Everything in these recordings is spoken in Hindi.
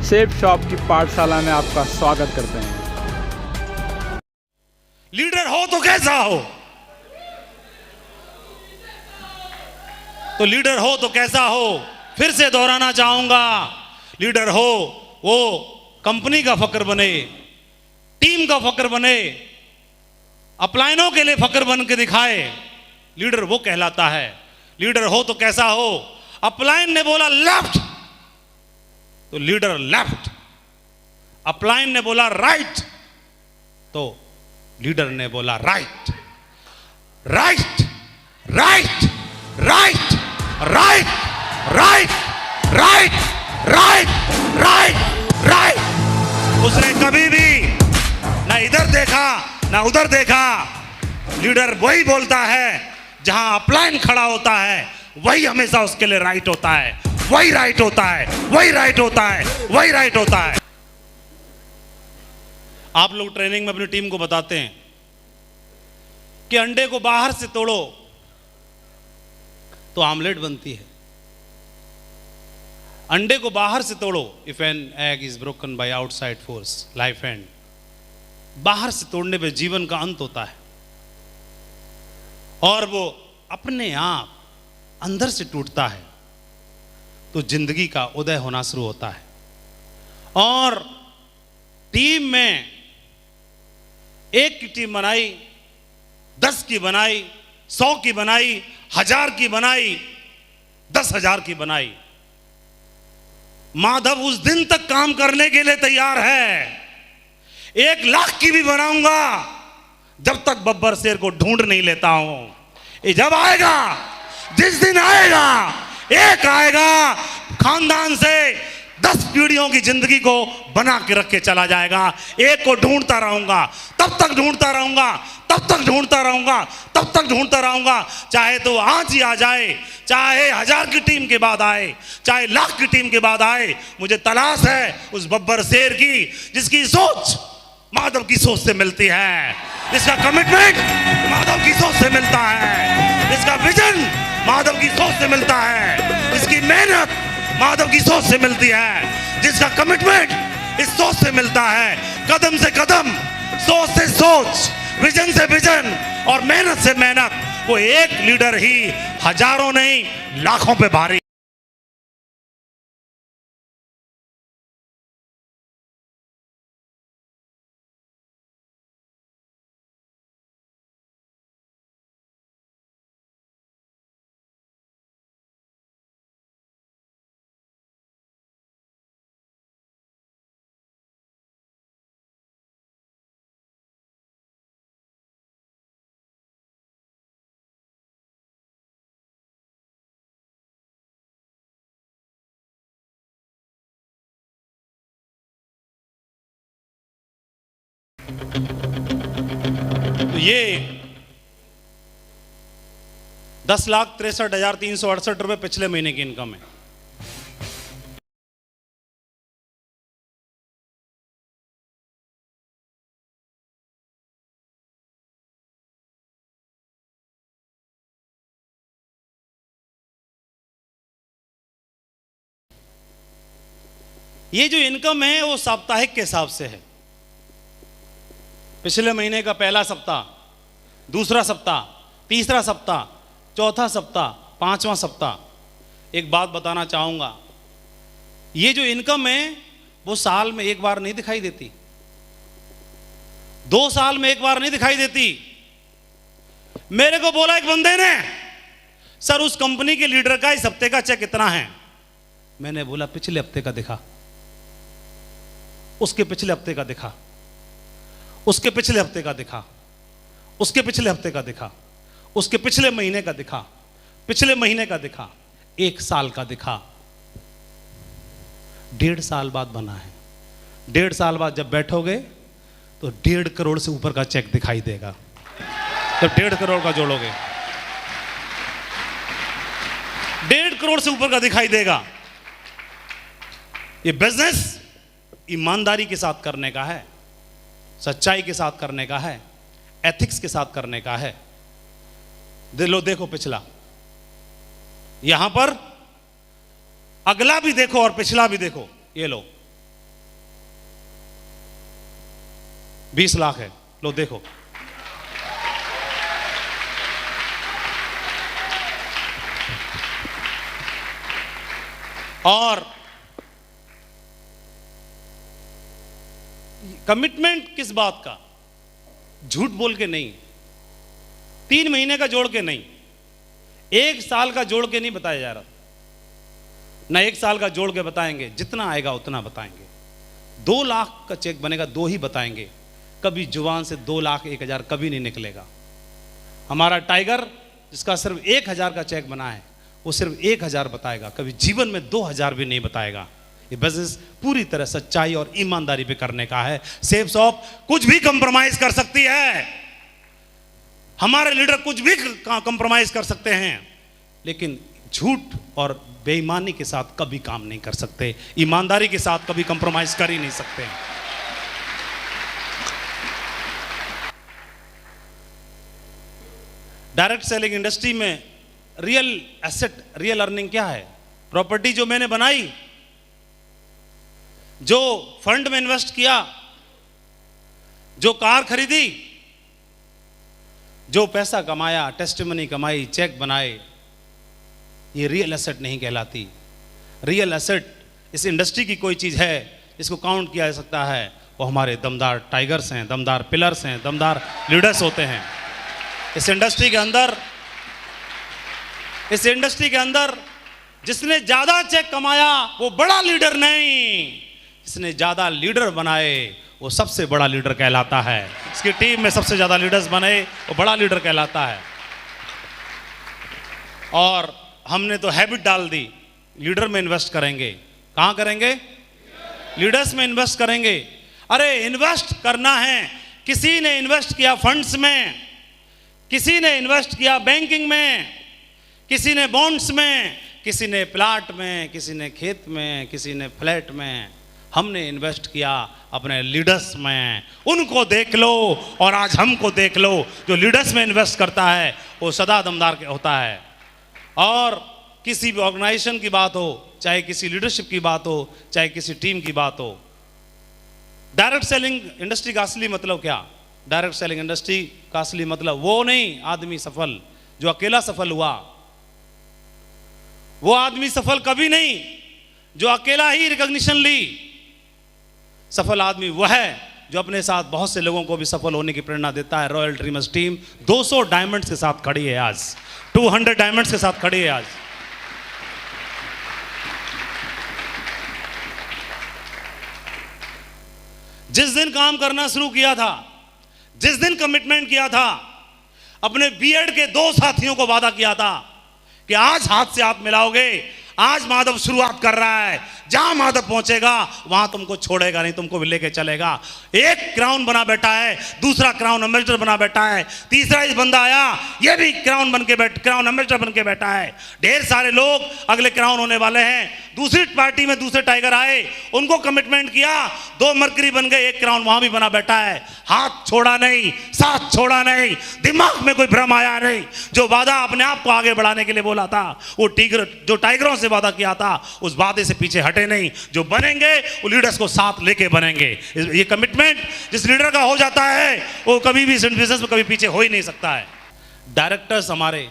शेप शॉप की पाठशाला में आपका स्वागत करते हैं। लीडर हो तो कैसा हो, तो लीडर हो तो कैसा हो, फिर से दोहराना चाहूंगा। लीडर हो वो कंपनी का फक्र बने, टीम का फक्र बने, अपलायनों के लिए फक्र बन के दिखाए, लीडर वो कहलाता है। लीडर हो तो कैसा हो, अपलायन ने बोला लेफ्ट तो लीडर लेफ्ट, अपलायन ने बोला राइट तो लीडर ने बोला right. Right right right right right right right right right. उसने कभी भी ना इधर देखा ना उधर देखा। लीडर वही बोलता है, जहां अपलायन खड़ा होता है वही हमेशा उसके लिए राइट होता है, वही राइट होता है, वही राइट होता है, वही राइट होता है। आप लोग ट्रेनिंग में अपनी टीम को बताते हैं कि अंडे को बाहर से तोड़ो तो आमलेट बनती है, अंडे को बाहर से तोड़ो। If an egg is broken by outside force life and, बाहर से तोड़ने पे जीवन का अंत होता है और वो अपने आप अंदर से टूटता है तो जिंदगी का उदय होना शुरू होता है। और टीम में एक की टीम बनाई, 10 की बनाई, 100 की बनाई, 1000 की बनाई, 10,000 की बनाई, माधव उस दिन तक काम करने के लिए तैयार है। 1 लाख की भी बनाऊंगा जब तक बब्बर शेर को ढूंढ नहीं लेता हूं। ये जब आएगा, जिस दिन आएगा, एक आएगा खानदान से 10 पीढ़ियों की जिंदगी को बना के रख के चला जाएगा। एक को ढूंढता रहूंगा, तब तक ढूंढता रहूंगा, तब तक ढूंढता रहूंगा, तब तक ढूंढता रहूंगा। चाहे तो आज ही आ जाए, चाहे 1000 की टीम के बाद आए, चाहे लाख की टीम के बाद आए, मुझे तलाश है उस बब्बर शेर की जिसकी सोच माधव की सोच से मिलती है, जिसका कमिटमेंट माधव की सोच से मिलता है, जिसका विजन माधव की सोच से मिलता है, जिसकी मेहनत माधव की सोच से मिलती है, जिसका कमिटमेंट इस सोच से मिलता है। कदम से कदम, सोच से सोच, विजन से विजन और मेहनत से मेहनत, वो एक लीडर ही हजारों नहीं लाखों पे भारी। तो ये 10,63,368 रुपए पिछले महीने की इनकम है। ये जो इनकम है वो साप्ताहिक के हिसाब से है। पिछले महीने का पहला सप्ताह, दूसरा सप्ताह, तीसरा सप्ताह, चौथा सप्ताह, 5वां सप्ताह। एक बात बताना चाहूंगा, ये जो इनकम है वो साल में एक बार नहीं दिखाई देती, 2 साल में एक बार नहीं दिखाई देती। मेरे को बोला एक बंदे ने, सर उस कंपनी के लीडर का इस हफ्ते का चेक कितना है? मैंने बोला पिछले हफ्ते का दिखा, उसके पिछले हफ्ते का दिखा, उसके पिछले हफ्ते का दिखा, उसके पिछले हफ्ते का दिखा, उसके पिछले महीने का दिखा, पिछले महीने का दिखा, 1 साल का दिखा। 1.5 साल बाद बना है। 1.5 साल बाद जब बैठोगे तो 1.5 करोड़ से ऊपर का चेक दिखाई देगा। जब 1.5 करोड़ का जोड़ोगे, 1.5 करोड़ से ऊपर का दिखाई देगा। ये बिजनेस ईमानदारी के साथ करने का है, सच्चाई के साथ करने का है, एथिक्स के साथ करने का है। देखो पिछला, यहां पर अगला भी देखो और पिछला भी देखो। ये लो 20 लाख है, लो देखो। और कमिटमेंट किस बात का? झूठ बोल के नहीं, 3 महीने का जोड़ के नहीं, 1 साल का जोड़ के नहीं बताया जा रहा, ना 1 साल का जोड़ के बताएंगे, जितना आएगा उतना बताएंगे। 2 लाख का चेक बनेगा, 2 ही बताएंगे, कभी जुबान से 2 लाख 1,000 कभी नहीं निकलेगा। हमारा टाइगर जिसका सिर्फ 1,000 का चेक बना है, वो सिर्फ 1,000 बताएगा, कभी जीवन में 2,000 भी नहीं बताएगा। ये बिजनेस पूरी तरह सच्चाई और ईमानदारी पे करने का है। सेफ शॉप कुछ भी कंप्रोमाइज कर सकती है, हमारे लीडर कुछ भी कंप्रोमाइज कर सकते हैं, लेकिन झूठ और बेईमानी के साथ कभी काम नहीं कर सकते, ईमानदारी के साथ कभी कंप्रोमाइज कर ही नहीं सकते। डायरेक्ट सेलिंग इंडस्ट्री में रियल एसेट, रियल अर्निंग क्या है? प्रॉपर्टी जो मैंने बनाई, जो फंड में इन्वेस्ट किया, जो कार खरीदी, जो पैसा कमाया, टेस्टिमनी कमाई, चेक बनाए, ये रियल एसेट नहीं कहलाती। रियल एसेट इस इंडस्ट्री की कोई चीज है जिसको काउंट किया जा सकता है, वो हमारे दमदार टाइगर्स हैं, दमदार पिलर्स हैं, दमदार लीडर्स होते हैं। इस इंडस्ट्री के अंदर जिसने ज्यादा चेक कमाया वो बड़ा लीडर नहीं, जिसने ज्यादा लीडर बनाए वो सबसे बड़ा लीडर कहलाता है। इसकी टीम में सबसे ज्यादा लीडर्स बने वो बड़ा लीडर कहलाता है। और हमने तो हैबिट डाल दी, लीडर में इन्वेस्ट करेंगे। कहां करेंगे? लीडर्स में इन्वेस्ट करेंगे। अरे इन्वेस्ट करना है, किसी ने इन्वेस्ट किया फंड्स में, किसी ने इन्वेस्ट किया बैंकिंग में, किसी ने बॉन्ड्स में, किसी ने प्लाट में, किसी ने खेत में, किसी ने फ्लैट में। हमने इन्वेस्ट किया अपने लीडर्स में। उनको देख लो और आज हमको देख लो। जो लीडर्स में इन्वेस्ट करता है वो सदा दमदार होता है। और किसी भी ऑर्गेनाइजेशन की बात हो, चाहे किसी लीडरशिप की बात हो, चाहे किसी टीम की बात हो, डायरेक्ट सेलिंग इंडस्ट्री का असली मतलब क्या? डायरेक्ट सेलिंग इंडस्ट्री का असली मतलब वो नहीं आदमी सफल जो अकेला सफल हुआ, वो आदमी सफल कभी नहीं जो अकेला ही रिकॉग्निशन ली। सफल आदमी वह है जो अपने साथ बहुत से लोगों को भी सफल होने की प्रेरणा देता है। रॉयल ड्रीमर्स टीम 200 डायमंड्स के साथ खड़ी है आज, 200 डायमंड्स के साथ खड़ी है आज। जिस दिन काम करना शुरू किया था, जिस दिन कमिटमेंट किया था, अपने बीएड के 2 साथियों को वादा किया था कि आज हाथ से हाथ मिलाओगे। आज माधव शुरुआत कर रहा है, जहां माधव पहुंचेगा वहां तुमको छोड़ेगा नहीं, तुमको भी लेके चलेगा। एक क्राउन बना बैठा है, दूसरा क्राउन एम्बेसडर बना बैठा है, तीसरा इस बंदा आया ये भी क्राउन एम्बेसडर बन के बैठा है। ढेर सारे लोग अगले क्राउन होने वाले हैं। दूसरी पार्टी में दूसरे टाइगर आए, उनको कमिटमेंट किया, 2 मरकरी बन गए, एक क्राउन वहां भी बना बैठा है। हाथ छोड़ा नहीं, साथ छोड़ा नहीं, दिमाग में कोई भ्रम आया नहीं। जो वादा अपने आप को आगे बढ़ाने के लिए बोला था, वो जो टाइगरों से वादा किया था, उस वादे से पीछे हटे नहीं। जो बनेंगे वो लीडर्स को साथ लेके बनेंगे। ये कमिटमेंट जिस लीडर का हो जाता है वो कभी भी बिजनेस में कभी पीछे हो ही नहीं सकता है। डायरेक्टर्स हमारे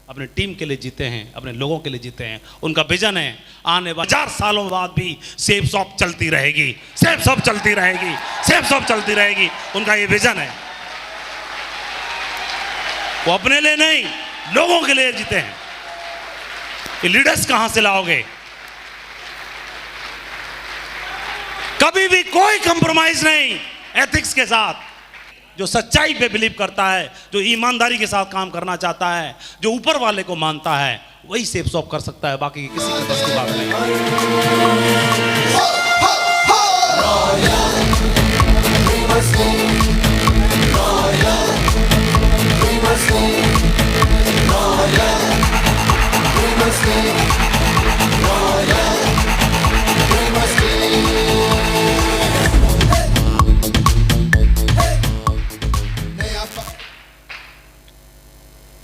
अपने टीम के लिए जीते हैं, अपने लोगों के लिए जीते हैं। उनका विजन है आने वाले 1000 सालों बाद भी सेफ शॉप चलती रहेगी, सेफ शॉप चलती रहेगी, सेफ शॉप चलती रहेगी। उनका ये विजन है। वो अपने लिए नहीं, लोगों के लिए जीते हैं। ये लीडर्स कहां से लाओगे? कभी भी कोई कंप्रोमाइज नहीं एथिक्स के साथ। जो सच्चाई पे बिलीव करता है, जो ईमानदारी के साथ काम करना चाहता है, जो ऊपर वाले को मानता है, वही सेफ शॉप कर सकता है। बाकी किसी के बस की बात नहीं।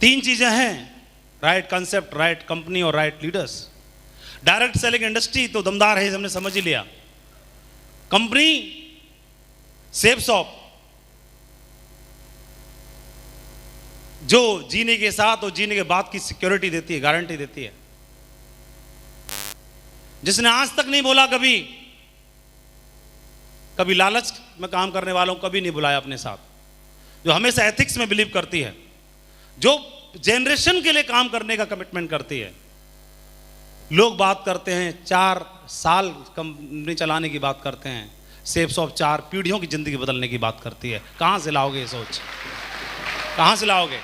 तीन चीजें हैं, राइट कंसेप्ट, राइट कंपनी और right leaders. Direct selling industry तो दमदार है, हमने समझ ही लिया। कंपनी सेफ शॉप जो जीने के साथ और जीने के बाद की सिक्योरिटी देती है, गारंटी देती है। जिसने आज तक नहीं बोला कभी लालच में काम करने वालों को कभी नहीं बुलाया अपने साथ, जो हमेशा एथिक्स में बिलीव करती है, जो जनरेशन के लिए काम करने का कमिटमेंट करती है। लोग बात करते हैं 4 साल कंपनी चलाने की बात करते हैं, सेप्स ऑफ 4 पीढ़ियों की जिंदगी बदलने की बात करती है। कहां से लाओगे ये सोच, कहां से लाओगे?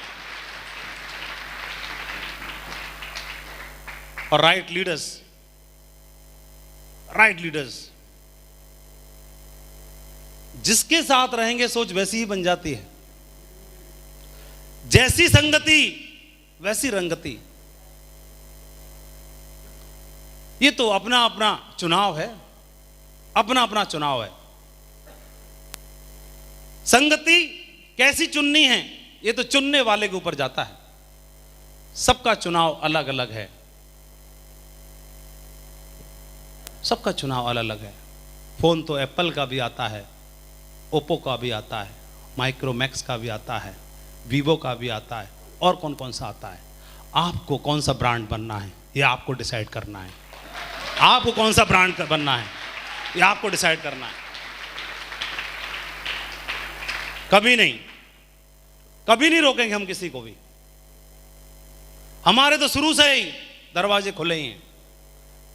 और राइट लीडर्स जिसके साथ रहेंगे सोच वैसी ही बन जाती है। जैसी संगति वैसी रंगति। ये तो अपना अपना चुनाव है, अपना अपना चुनाव है। संगति कैसी चुननी है ये तो चुनने वाले के ऊपर जाता है। सबका चुनाव अलग अलग है, सबका चुनाव अलग अलग है। फोन तो एप्पल का भी आता है, ओप्पो का भी आता है, माइक्रोमैक्स का भी आता है, वीवो का भी आता है, और कौन कौन सा आता है। आपको कौन सा ब्रांड बनना है ये आपको डिसाइड करना है। आपको कौन सा ब्रांड बनना है ये आपको डिसाइड करना है। कभी नहीं रोकेंगे हम किसी को भी। हमारे तो शुरू से ही दरवाजे खुले ही हैं,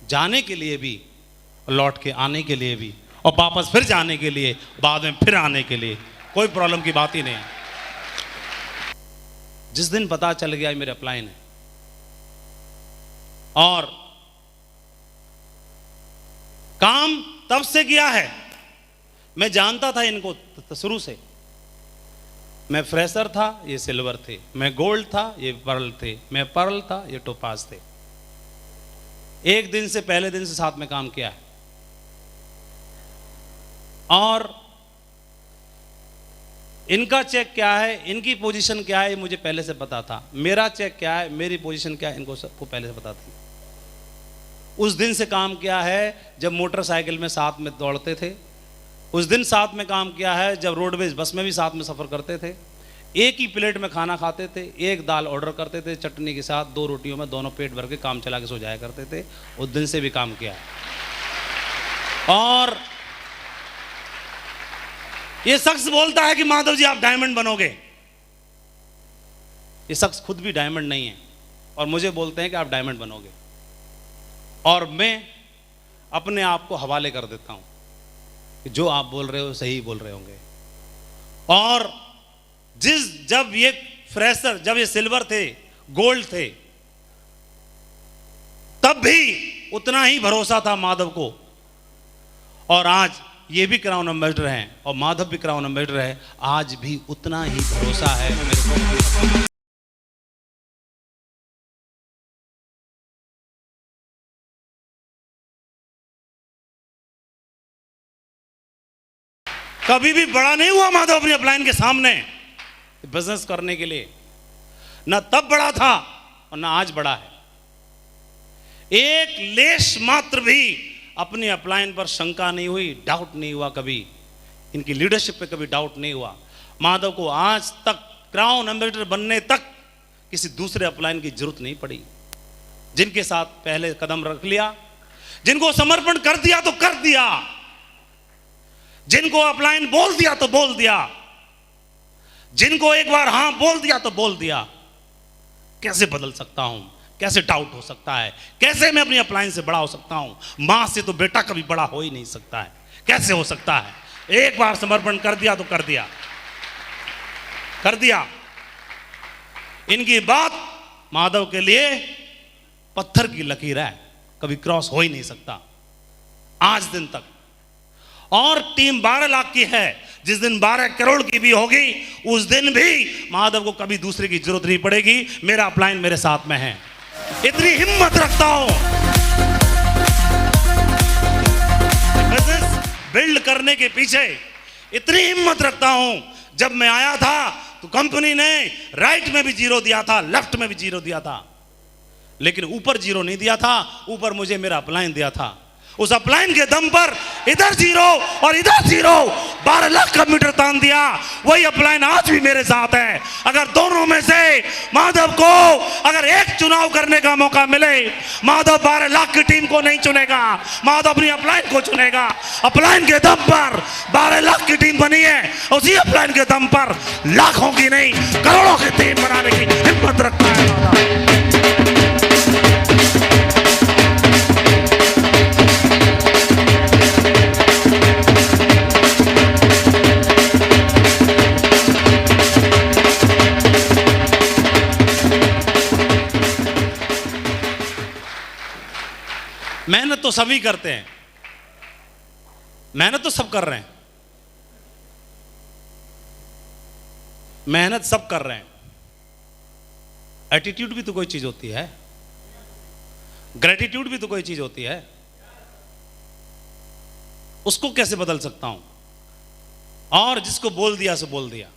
जाने के लिए भी, लौट के आने के लिए भी, और वापस फिर जाने के लिए, बाद में फिर आने के लिए। कोई प्रॉब्लम की बात ही नहीं है। जिस दिन पता चल गया मेरे अपलाइन है, और काम तब से किया है, मैं जानता था इनको शुरू से। मैं फ्रेशर था, ये सिल्वर थे, मैं गोल्ड था, ये पर्ल थे, मैं पर्ल था, ये टोपाज थे। एक दिन से, पहले दिन से साथ में काम किया है। और इनका चेक क्या है, इनकी पोजीशन क्या है, मुझे पहले से पता था। मेरा चेक क्या है, मेरी पोजीशन क्या है, इनको सबको पहले से पता थी। उस दिन से काम किया है जब मोटरसाइकिल में साथ में दौड़ते थे। उस दिन साथ में काम किया है जब रोडवेज बस में भी साथ में सफ़र करते थे। एक ही प्लेट में खाना खाते थे, एक दाल ऑर्डर करते थे चटनी के साथ, 2 रोटियों में दोनों पेट भर के काम चला के सो जाया करते थे। उस दिन से भी काम किया है। और ये शख्स बोलता है कि माधव जी आप डायमंड बनोगे। ये शख्स खुद भी डायमंड नहीं है और मुझे बोलते हैं कि आप डायमंड बनोगे, और मैं अपने आप को हवाले कर देता हूं कि जो आप बोल रहे हो सही बोल रहे होंगे। और जब ये फ्रेशर, जब ये सिल्वर थे, गोल्ड थे, तब भी उतना ही भरोसा था माधव को। और आज ये भी क्राउन एम्बेसडर हैं और माधव भी क्राउन एम्बेसडर है, आज भी उतना ही भरोसा है मेरे को। कभी भी बड़ा नहीं हुआ माधव अपनी अपलाइन के सामने बिजनेस करने के लिए। ना तब बड़ा था और ना आज बड़ा है। एक लेश मात्र भी अपनी अपलाइन पर शंका नहीं हुई, डाउट नहीं हुआ कभी। इनकी लीडरशिप पे कभी डाउट नहीं हुआ। माधव को आज तक क्राउन एम्बेसडर बनने तक किसी दूसरे अपलाइन की जरूरत नहीं पड़ी। जिनके साथ पहले कदम रख लिया, जिनको समर्पण कर दिया तो कर दिया, जिनको अपलाइन बोल दिया तो बोल दिया, जिनको एक बार हां बोल दिया तो बोल दिया। कैसे बदल सकता हूं, कैसे डाउट हो सकता है, कैसे मैं अपनी अपलाइन से बड़ा हो सकता हूं। मां से तो बेटा कभी बड़ा हो ही नहीं सकता है, कैसे हो सकता है। एक बार समर्पण कर दिया तो कर दिया, कर दिया। इनकी बात माधव के लिए पत्थर की लकीर है, कभी क्रॉस हो ही नहीं सकता आज दिन तक। और टीम 12 लाख की है, जिस दिन 12 करोड़ की भी होगी उस दिन भी माधव को कभी दूसरे की जरूरत नहीं पड़ेगी। मेरा अपलाइन मेरे साथ में है, इतनी हिम्मत रखता हूं। बिजनेस बिल्ड करने के पीछे इतनी हिम्मत रखता हूं। जब मैं आया था तो कंपनी ने राइट में भी 0 दिया था, लेफ्ट में भी 0 दिया था, लेकिन ऊपर 0 नहीं दिया था। ऊपर मुझे मेरा अपलाइन दिया था। उस अपलाइन के दम पर इधर 0 और इधर 0, 12 लाख का मीटर तान दिया। वही अपलाइन आज भी मेरे साथ है। अगर दोनों में से माधव को अगर एक चुनाव करने का मौका मिले, माधव 12 लाख की टीम को नहीं चुनेगा, माधव अपनी अपलाइन को चुनेगा। अपलाइन के दम पर 12 लाख की टीम बनी है, उसी अपलाइन के दम पर लाखों की नहीं करोड़ों की टीम बनाने की हिम्मत रखता है माधव। मेहनत तो सभी करते हैं, मेहनत तो सब कर रहे हैं, मेहनत सब कर रहे हैं। एटीट्यूड भी तो कोई चीज होती है, ग्रेटिट्यूड भी तो कोई चीज होती है। उसको कैसे बदल सकता हूं? और जिसको बोल दिया सो बोल दिया,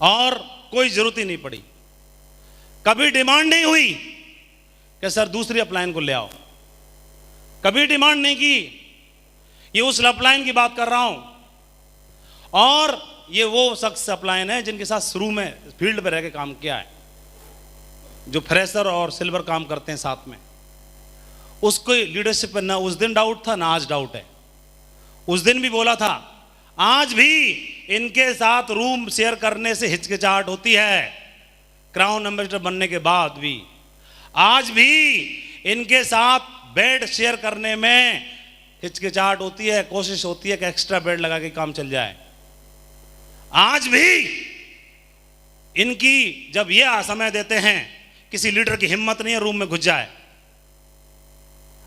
और कोई जरूरत ही नहीं पड़ी, कभी डिमांड नहीं हुई कि सर दूसरी अपलाइन को ले आओ, कभी डिमांड नहीं की। ये उस अपलाइन की बात कर रहा हूं, और ये वो शख्स अपलाइन है जिनके साथ शुरू में फील्ड पे रह के काम किया है, जो फ्रेशर और सिल्वर काम करते हैं साथ में। उसको लीडरशिप पर ना उस दिन डाउट था, ना आज डाउट है। उस दिन भी बोला था, आज भी इनके साथ रूम शेयर करने से हिचकिचाहट होती है, क्राउन एम्बेसडर बनने के बाद भी। आज भी इनके साथ बेड शेयर करने में हिचकिचाहट होती है, कोशिश होती है कि एक्स्ट्रा बेड लगा के काम चल जाए। आज भी इनकी जब यह समय देते हैं, किसी लीडर की हिम्मत नहीं है रूम में घुस जाए।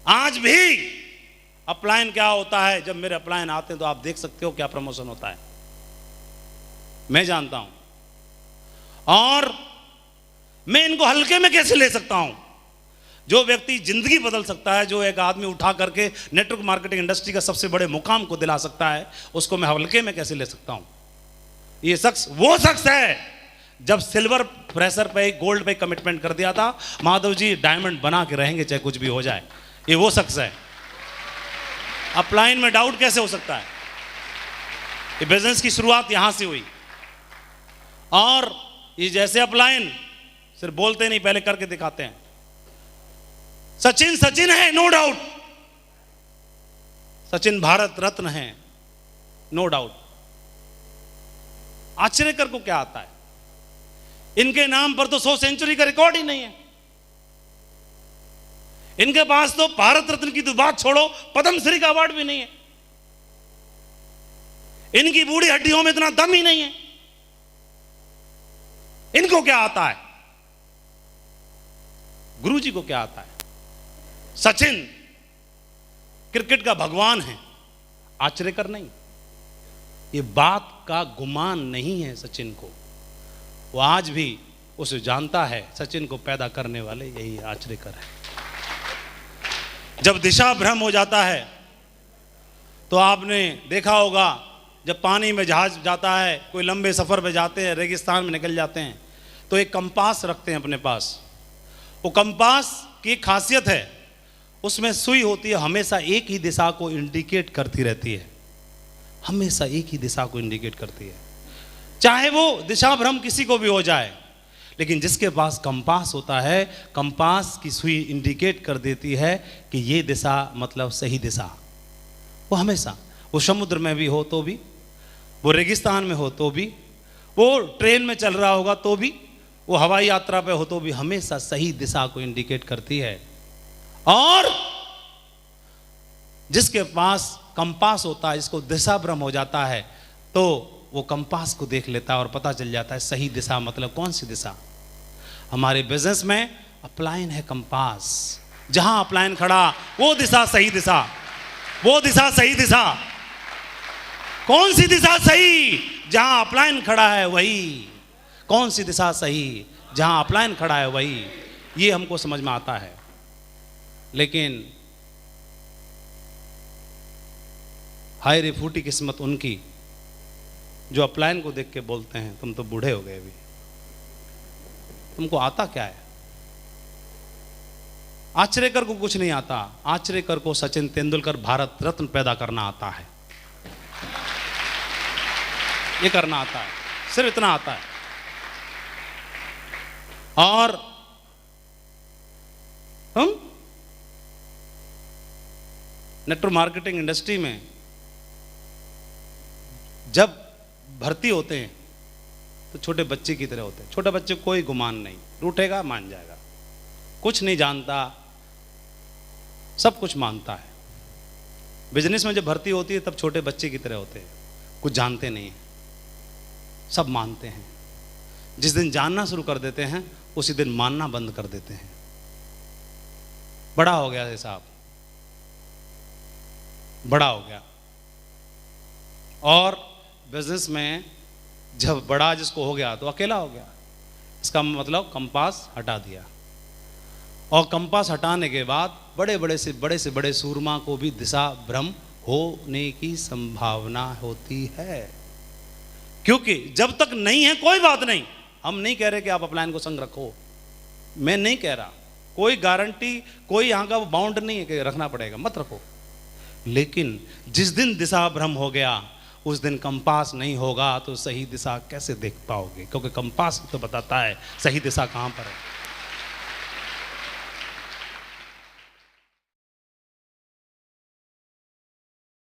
आज भी अपलाइन क्या होता है, जब मेरे अपलाइन आते हैं तो आप देख सकते हो क्या प्रमोशन होता है, मैं जानता हूं। और मैं इनको हल्के में कैसे ले सकता हूं? जो व्यक्ति जिंदगी बदल सकता है, जो एक आदमी उठा करके नेटवर्क मार्केटिंग इंडस्ट्री का सबसे बड़े मुकाम को दिला सकता है, उसको मैं हल्के में कैसे ले सकता हूं? ये शख्स वो शख्स है जब सिल्वर फ्रेशर पे गोल्ड पे कमिटमेंट कर दिया था, माधव जी डायमंड बना के रहेंगे चाहे कुछ भी हो जाए। ये वो शख्स है। अपलाइन में डाउट कैसे हो सकता है? ये बिजनेस की शुरुआत यहां से हुई, और ये जैसे अपलाइन सिर्फ बोलते नहीं, पहले करके दिखाते हैं। सचिन सचिन है, नो डाउट, सचिन भारत रत्न है, नो डाउट। आश्चर्यकर को क्या आता है? इनके नाम पर तो 100 सेंचुरी का रिकॉर्ड ही नहीं है। इनके पास तो भारत रत्न की तो बात छोड़ो, पद्मश्री का अवार्ड भी नहीं है। इनकी बूढ़ी हड्डियों में इतना दम ही नहीं है। इनको क्या आता है? गुरुजी को क्या आता है? सचिन क्रिकेट का भगवान है, आश्चर्यकर नहीं। ये बात का गुमान नहीं है सचिन को, वो आज भी उसे जानता है। सचिन को पैदा करने वाले यही आश्चर्यकर है। जब दिशा भ्रम हो जाता है तो आपने देखा होगा, जब पानी में जहाज जाता है, कोई लंबे सफर पे जाते हैं, रेगिस्तान में निकल जाते हैं, तो एक कंपास रखते हैं अपने पास। वो कंपास की खासियत है, उसमें सुई होती है, हमेशा एक ही दिशा को इंडिकेट करती रहती है, हमेशा एक ही दिशा को इंडिकेट करती है। चाहे वो दिशा भ्रम किसी को भी हो जाए, लेकिन जिसके पास कंपास होता है, कंपास की सुई इंडिकेट कर देती है कि ये दिशा मतलब सही दिशा। वो हमेशा, वो समुद्र में भी हो तो भी, वो रेगिस्तान में हो तो भी, वो ट्रेन में चल रहा होगा तो भी, वो हवाई यात्रा पे हो तो भी, हमेशा सही दिशा को इंडिकेट करती है। और जिसके पास कंपास होता है, जिसको दिशा भ्रम हो जाता है, तो वो कंपास को देख लेता है और पता चल जाता है सही दिशा मतलब कौन सी दिशा। हमारे बिजनेस में अपलाइन है कंपास, जहां अपलाइन खड़ा वो दिशा सही दिशा, वो दिशा सही दिशा। कौन सी दिशा सही? जहां अपलाइन खड़ा है वही। कौन सी दिशा सही? जहां अपलाइन खड़ा है वही। ये हमको समझ में आता है। लेकिन हाय रे फूटी किस्मत उनकी जो अपलाइन को देख के बोलते हैं तुम तो बूढ़े हो गए, अभी तुमको आता क्या है? आचरेकर को कुछ नहीं आता, आचरेकर को सचिन तेंदुलकर भारत रत्न पैदा करना आता है। ये करना आता है, सिर्फ इतना आता है। और हम नेटवर्क मार्केटिंग इंडस्ट्री में जब भर्ती होते हैं तो छोटे बच्चे की तरह होते हैं। छोटे बच्चे कोई गुमान नहीं, रूठेगा मान जाएगा, कुछ नहीं जानता, सब कुछ मानता है। बिजनेस में जब भर्ती होती है तब छोटे बच्चे की तरह होते हैं, कुछ जानते नहीं हैं, सब मानते हैं। जिस दिन जानना शुरू कर देते हैं उसी दिन मानना बंद कर देते हैं। बड़ा हो गया है साहब, बड़ा हो गया। और बिजनेस में जब बड़ा जिसको हो गया तो अकेला हो गया। इसका मतलब कंपास हटा दिया, और कंपास हटाने के बाद बड़े बड़े सूरमा को भी दिशा भ्रम होने की संभावना होती है। क्योंकि जब तक नहीं है कोई बात नहीं, हम नहीं कह रहे कि आप अपलाइन को संग रखो, मैं नहीं कह रहा, कोई गारंटी, कोई यहां का बाउंड नहीं है कि रखना पड़ेगा, मत रखो। लेकिन जिस दिन दिशा भ्रम हो गया उस दिन कंपास नहीं होगा तो सही दिशा कैसे देख पाओगे? क्योंकि कंपास तो बताता है सही दिशा कहां पर है।